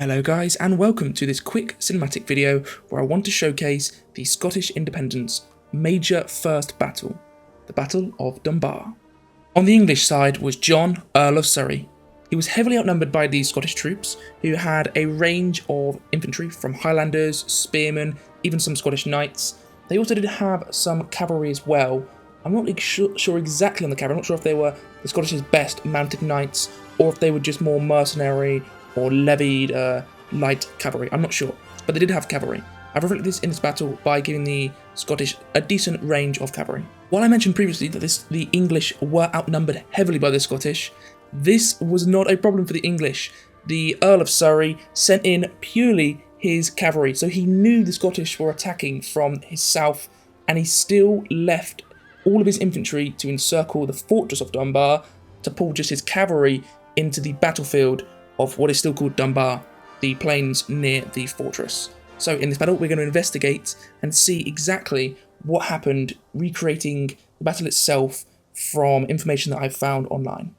Hello guys, and welcome to this quick cinematic video where I want to showcase the Scottish independence major first battle, the Battle of Dunbar. On the English side was John, Earl of Surrey. He was heavily outnumbered by these Scottish troops, who had a range of infantry from Highlanders, spearmen, even some Scottish knights. They also did have some cavalry as well. I'm not really sure exactly on the cavalry. I'm not sure if they were the Scottish's best mounted knights or if they were just more mercenary or levied light cavalry. I'm not sure, but they did have cavalry. I've reflected this in this battle by giving the Scottish a decent range of cavalry. While I mentioned previously that the English were outnumbered heavily by the Scottish, this was not a problem for the English. The Earl of Surrey sent in purely his cavalry, so he knew the Scottish were attacking from his south, and he still left all of his infantry to encircle the fortress of Dunbar to pull just his cavalry into the battlefield of what is still called Dunbar, the plains near the fortress. So in this battle, we're going to investigate and see exactly what happened, recreating the battle itself from information that I've found online.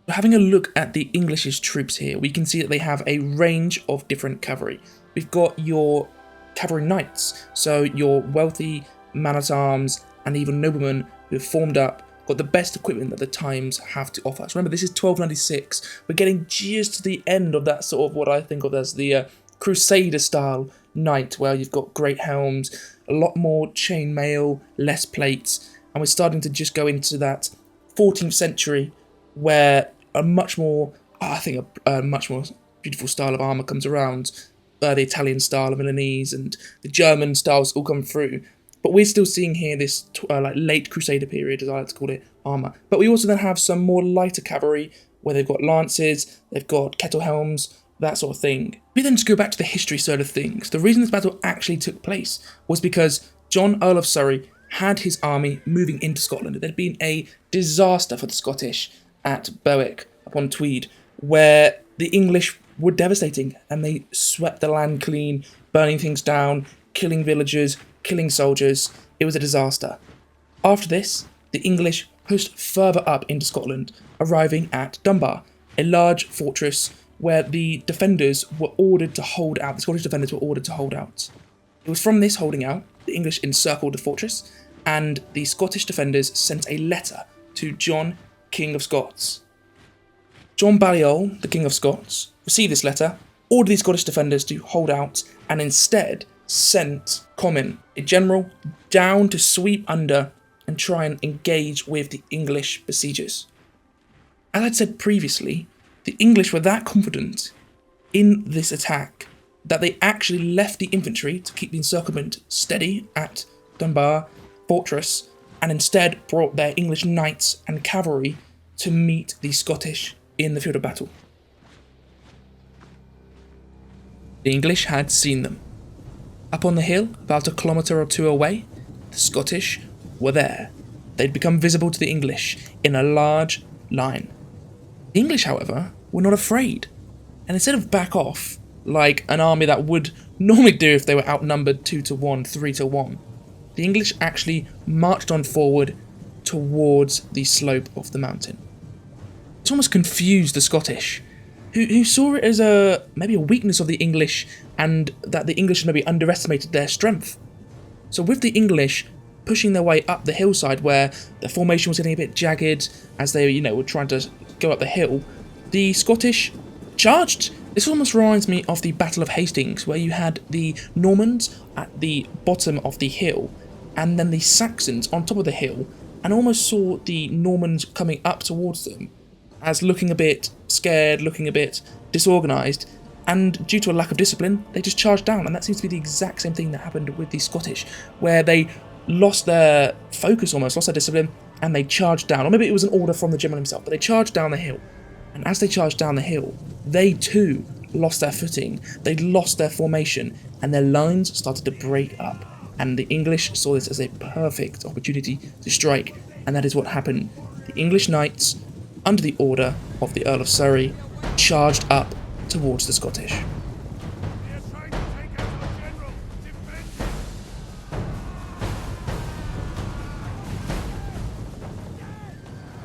Having a look at the English's troops here, we can see that they have a range of different cavalry. We've got your cavalry knights, so your wealthy man-at-arms and even noblemen who have formed up, got the best equipment that the times have to offer. So remember, this is 1296. We're getting just to the end of that sort of what I think of as the Crusader-style knight, where you've got great helms, a lot more chainmail, less plates, and we're starting to just go into that 14th century where a much more, a much more beautiful style of armour comes around. The Italian style, the Milanese, and the German styles all come through. But we're still seeing here this like late Crusader period, as I like to call it, armour. But we also then have some more lighter cavalry, where they've got lances, they've got kettle helms, that sort of thing. We then just go back to the history side of things. The reason this battle actually took place was because John, Earl of Surrey, had his army moving into Scotland. There'd been a disaster for the Scottish at Berwick upon Tweed, where the English were devastating, and they swept the land clean, burning things down, killing villagers, killing soldiers. It was a disaster. After this, the English pushed further up into Scotland, arriving at Dunbar, a large fortress where the defenders were ordered to hold out. The Scottish defenders were ordered to hold out. It was from this holding out, the English encircled the fortress, and the Scottish defenders sent a letter to John, King of Scots. John Balliol, the King of Scots, received this letter, ordered the Scottish defenders to hold out, and instead sent Comyn, a general, down to sweep under and try and engage with the English besiegers. As I'd said previously, the English were that confident in this attack that they actually left the infantry to keep the encirclement steady at Dunbar fortress, and instead brought their English knights and cavalry to meet the Scottish in the field of battle. The English had seen them. Up on the hill, about a kilometre or two away, the Scottish were there. They'd become visible to the English in a large line. The English, however, were not afraid, and instead of back off, like an army that would normally do if they were outnumbered 2-1, 3-1, the English actually marched on forward towards the slope of the mountain. This almost confused the Scottish, who saw it as maybe a weakness of the English, and that the English maybe underestimated their strength. So with the English pushing their way up the hillside, where the formation was getting a bit jagged as they, were trying to go up the hill, the Scottish charged. This almost reminds me of the Battle of Hastings, where you had the Normans at the bottom of the hill, and then the Saxons on top of the hill, and almost saw the Normans coming up towards them as looking a bit scared, looking a bit disorganised, and due to a lack of discipline, they just charged down. And that seems to be the exact same thing that happened with the Scottish, where they lost their focus almost, lost their discipline, and they charged down. Or maybe it was an order from the general himself, but they charged down the hill. And as they charged down the hill, they too lost their footing, they lost their formation, and their lines started to break up. And the English saw this as a perfect opportunity to strike, and that is what happened. The English knights, under the order of the Earl of Surrey, charged up towards the Scottish.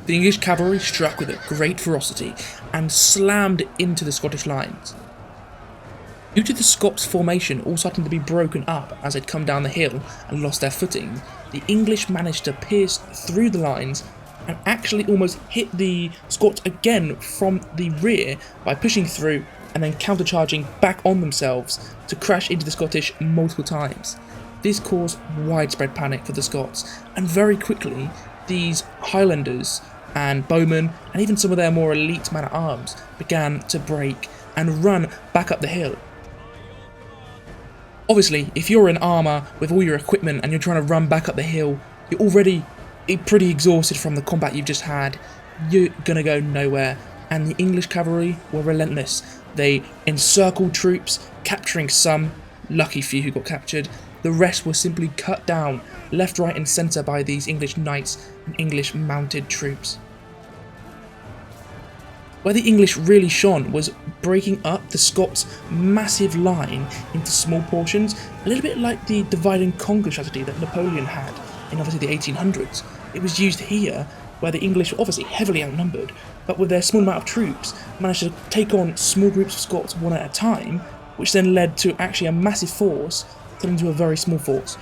The English cavalry struck with a great ferocity and slammed into the Scottish lines. Due to the Scots formation all starting to be broken up as they'd come down the hill and lost their footing, the English managed to pierce through the lines and actually almost hit the Scots again from the rear by pushing through and then countercharging back on themselves to crash into the Scottish multiple times. This caused widespread panic for the Scots, and very quickly these Highlanders and bowmen and even some of their more elite men-at-arms began to break and run back up the hill. Obviously, if you're in armour with all your equipment and you're trying to run back up the hill, you're already pretty exhausted from the combat you've just had. You're going to go nowhere, and the English cavalry were relentless. They encircled troops, capturing some, lucky few who got captured. The rest were simply cut down, left, right and centre by these English knights and English mounted troops. Where the English really shone was breaking up the Scots' massive line into small portions, a little bit like the divide and conquer strategy that Napoleon had in obviously the 1800s. It was used here, where the English were obviously heavily outnumbered, but with their small amount of troops managed to take on small groups of Scots one at a time, which then led to actually a massive force turning into a very small force.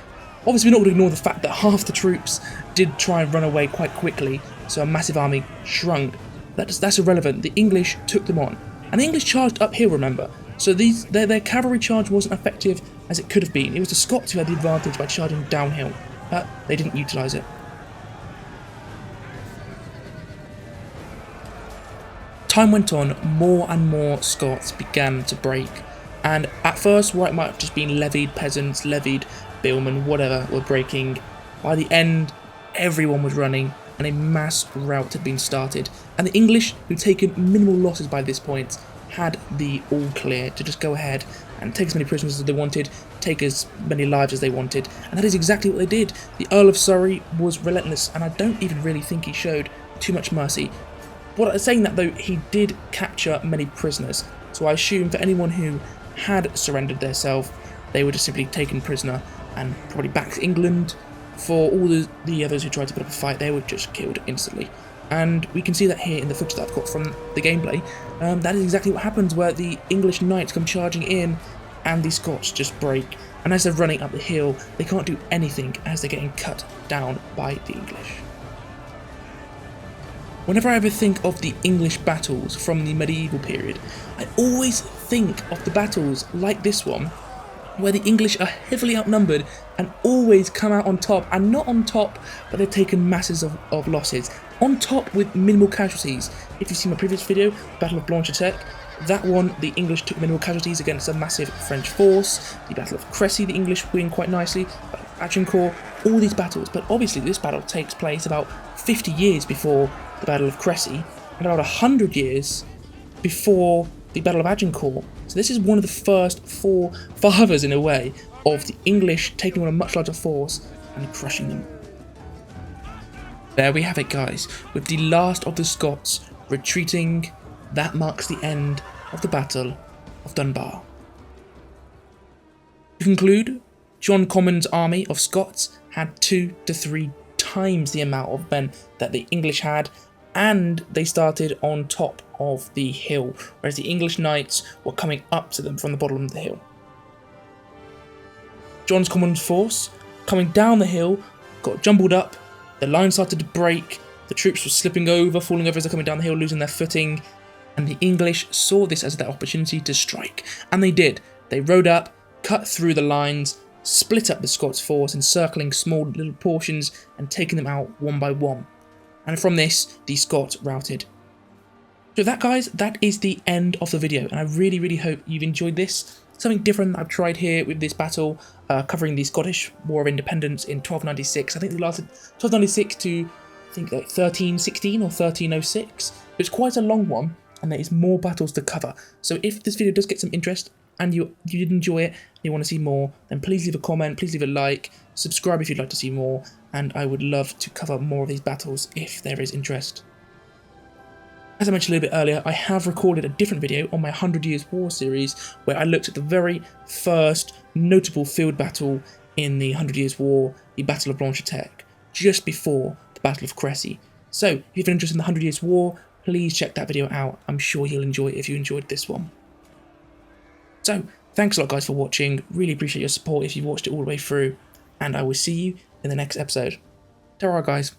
Obviously we're not going to ignore the fact that half the troops did try and run away quite quickly, so a massive army shrunk. That's irrelevant. The English took them on. And the English charged uphill, remember. So their cavalry charge wasn't effective as it could have been. It was the Scots who had the advantage by charging downhill, but they didn't utilise it. Time went on, more and more Scots began to break. And at first, where it might have just been levied peasants, levied billmen, whatever, were breaking, by the end, everyone was running, and a mass rout had been started, and the English, who'd taken minimal losses by this point, had the all clear to just go ahead and take as many prisoners as they wanted, take as many lives as they wanted, and that is exactly what they did. The Earl of Surrey was relentless, and I don't even really think he showed too much mercy. Saying that though, he did capture many prisoners, so I assume for anyone who had surrendered theirself, they were just simply taken prisoner and probably back to England. For all the others who tried to put up a fight, they were just killed instantly. And we can see that here in the footage that I've got from the gameplay. That is exactly what happens, where the English knights come charging in and the Scots just break. And as they're running up the hill, they can't do anything as they're getting cut down by the English. Whenever I ever think of the English battles from the medieval period, I always think of the battles like this one, where the English are heavily outnumbered and always come out on top, and not on top, but they've taken masses of losses. On top with minimal casualties. If you've seen my previous video, Battle of Blanchardec, that one, the English took minimal casualties against a massive French force. The Battle of Crecy, the English win quite nicely. Agincourt, all these battles, but obviously this battle takes place about 50 years before the Battle of Crecy, and about 100 years before the Battle of Agincourt. So this is one of the first forefathers, in a way, of the English taking on a much larger force and crushing them. There we have it, guys, with the last of the Scots retreating. That marks the end of the Battle of Dunbar. To conclude, John Comyn's army of Scots had 2 to 3 times the amount of men that the English had, and they started on top of the hill, whereas the English knights were coming up to them from the bottom of the hill. John Comyn's force, coming down the hill, got jumbled up, the line started to break, the troops were slipping over, falling over as they're coming down the hill, losing their footing, and the English saw this as their opportunity to strike, and they did. They rode up, cut through the lines, split up the Scots force, encircling small little portions and taking them out one by one. And from this, the Scots routed. So that, guys, that is the end of the video, and I really hope you've enjoyed this. Something different that I've tried here with this battle, covering the Scottish War of Independence in 1296. I think it lasted 1296 to, I think, like 1316 or 1306. It's quite a long one, and there is more battles to cover. So if this video does get some interest, and you did enjoy it, and you want to see more, then please leave a comment, please leave a like, subscribe if you'd like to see more, and I would love to cover more of these battles if there is interest. As I mentioned a little bit earlier, I have recorded a different video on my 100 Years War series, where I looked at the very first notable field battle in the 100 Years War, the Battle of Blanchardec, just before the Battle of Crecy. So, if you're interested in the 100 Years War, please check that video out. I'm sure you'll enjoy it if you enjoyed this one. So, Thanks a lot, guys, for watching. Really appreciate your support if you've watched it all the way through, and I will see you in the next episode. Ta-ra, guys.